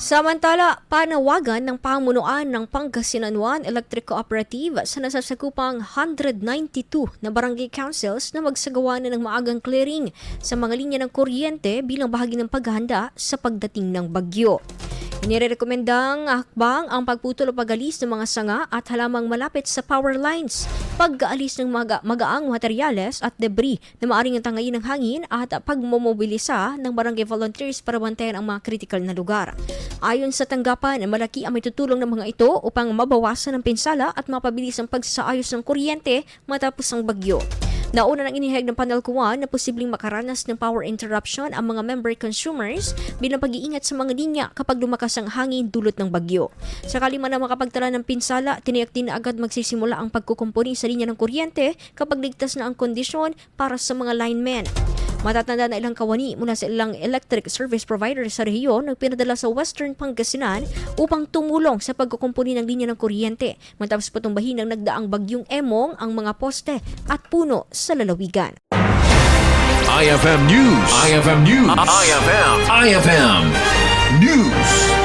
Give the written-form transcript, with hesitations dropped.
Samantala, panawagan ng pamunuan ng Pangasinan 1 Electric Cooperative sa nasasakupang 192 na barangay councils na magsagawa na ng maagang clearing sa mga linya ng kuryente bilang bahagi ng paghahanda sa pagdating ng bagyo. Inirekomendang hakbang ang pagputol o pag-alis ng mga sanga at halamang malapit sa power lines, pag-aalis ng magaang materyales at debris na maaaring tangayin ng hangin at pagmomobilisa ng barangay volunteers para bantayan ang mga critical na lugar. Ayon sa tanggapan, malaki ang may tutulong ng mga ito upang mabawasan ang pinsala at mapabilis ang pagsaayos ng kuryente matapos ang bagyo. Nauna nang inihayag ng panalkuan na posibleng makaranas ng power interruption ang mga member consumers bilang pag-iingat sa mga linya kapag lumakas ang hangin dulot ng bagyo. Sakali man na makapagtala ng pinsala, tiniyak din na agad magsisimula ang pagkukumpuni sa linya ng kuryente kapag ligtas na ang kondisyon para sa mga linemen. Matatanda na ilang kawani mula sa ilang electric service provider sa rehiyon ang pinadala sa Western Pangasinan upang tumulong sa pagkukumpuni ng linya ng kuryente matapos patumbahin ng nagdaang bagyong Emong ang mga poste at puno sa lalawigan. IFM News. IFM News. IFM News.